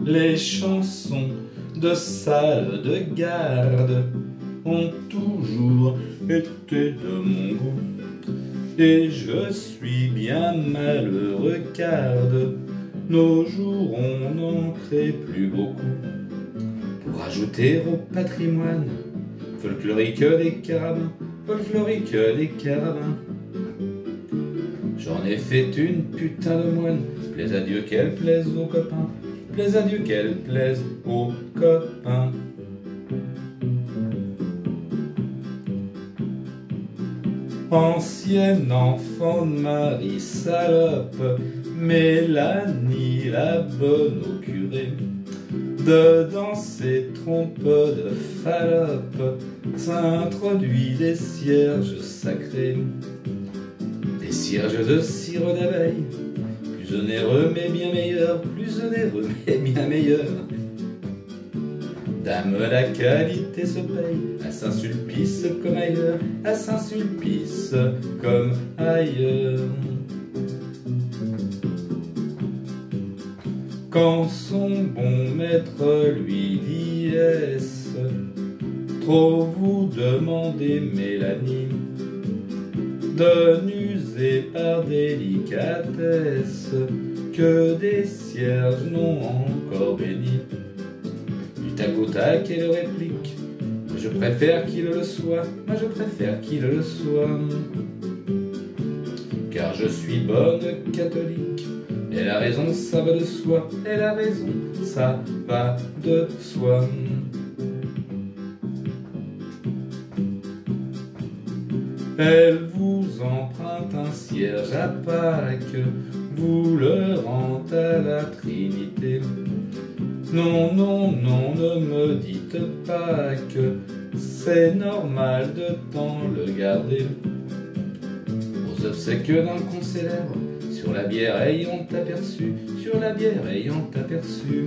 Les chansons de salle de garde ont toujours été de mon goût, et je suis bien malheureux car de nos jours on n'en crée plus beaucoup. Pour ajouter au patrimoine folklorique des carabins, folklorique des carabins, j'en ai fait une putain de moine. Plaise à Dieu qu'elle plaise aux copains, plaise à Dieu qu'elle plaise aux copains. Ancienne enfant de Marie salope, Mélanie la bonne au curé, dedans ses trompes de Fallope s'introduit des cierges sacrés, des cierges de cire d'abeille, plus onéreux mais bien meilleur, plus onéreux mais bien meilleur. Dame, la qualité se paye à Saint-Sulpice comme ailleurs, à Saint-Sulpice comme ailleurs. Quand son bon maître lui dit est-ce trop vous demandez, Mélanie, de n'user par délicatesse que des cierges n'ont encore béni. Du tac au tac et le réplique, moi je préfère qu'il le soit, moi je préfère qu'il le soit, car je suis bonne catholique. Et la raison, ça va de soi, et la raison, ça va de soi. Elle vous emprunte un cierge à Pâques, vous le rend à la Trinité. Non, non, non, ne me dites pas que c'est normal de tant le garder. Aux obsèques d'un con célèbre, sur la bière ayant aperçu, sur la bière ayant aperçu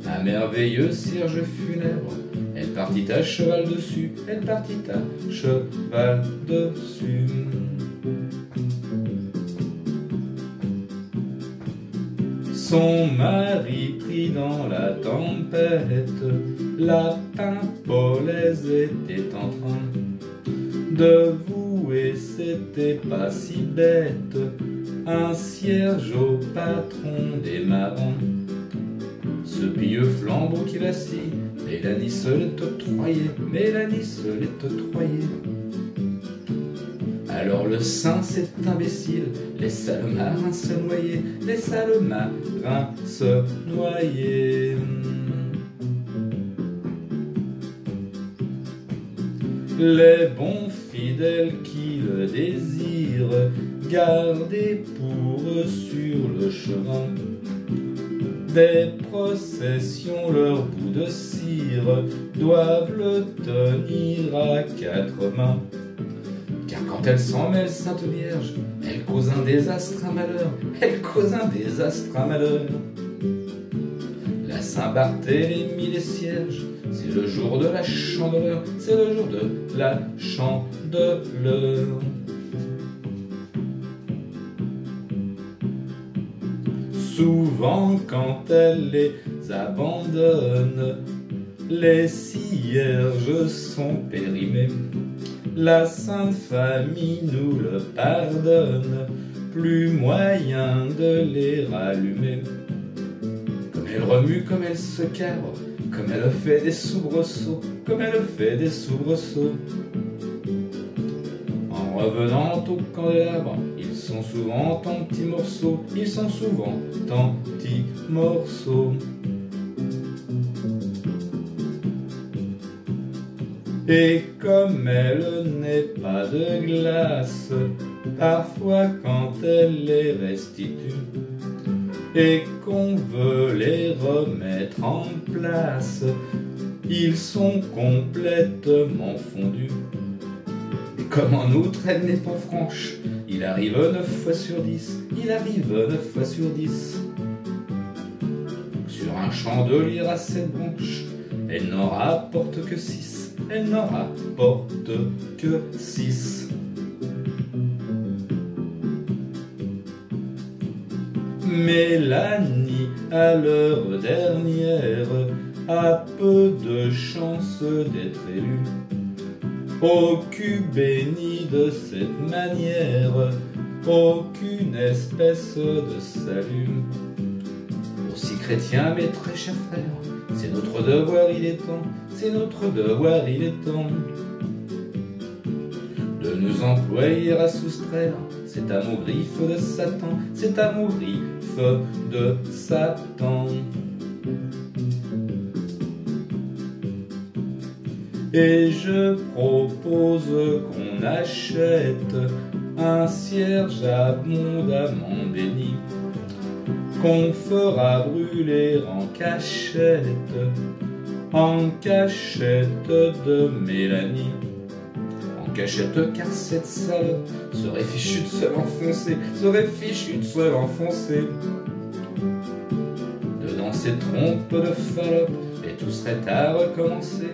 un merveilleux cierge funèbre, elle partit à cheval dessus, elle partit à cheval dessus. Son mari pris dans la tempête, la pimpolaise était en train de vouer, c'était pas si bête, un cierge au patron des marins. Ce pieux flambeau qui vacille, Mélanie se l'est octroyé, Mélanie se l'est octroyé. Alors le saint, cet imbécile, laissa le marin se noyer, laissa le marin se noyer. Les bons fidèles qui le désirent, gardez pour eux sur le chemin des processions, leur bout de cire doivent le tenir à quatre mains. Car quand elle s'en mêle, Sainte Vierge, elle cause un désastre, un malheur, elle cause un désastre, un malheur. La Saint-Barthélemy des cierges, c'est le jour de la chandeleur, c'est le jour de la chandeleur. Souvent quand elle les abandonne, les cierges sont périmés. La Sainte Famille nous le pardonne, plus moyen de les rallumer. Comme elle remue, comme elle se cabre, comme elle fait des soubresauts, comme elle fait des soubresauts. En revenant au candélabre, ils sont souvent en petits morceaux, ils sont souvent en petits morceaux. Et comme elle n'est pas de glace, parfois quand elle les restitue, et qu'on veut les remettre en place, ils sont complètement fondus. Et comme en outre elle n'est pas franche, il arrive 9 fois sur 10, il arrive 9 fois sur 10. Sur un chandelier à 7 branches, elle n'en rapporte que 6, elle n'en rapporte que 6. Mélanie, à l'heure dernière, a peu de chance d'être élue. Au cul béni de cette manière, aucune espèce de salut. Aussi chrétien, mes très chers frères, c'est notre devoir, il est temps, c'est notre devoir, il est temps de nous employer à soustraire cet amour griffe de Satan, cet amour griffe de Satan. Et je propose qu'on achète un cierge abondamment béni, qu'on fera brûler en cachette de Mélanie. En cachette, car cette salope serait fichue de se l'enfoncer, dedans ces trompes de Fallope, et tout serait à recommencer,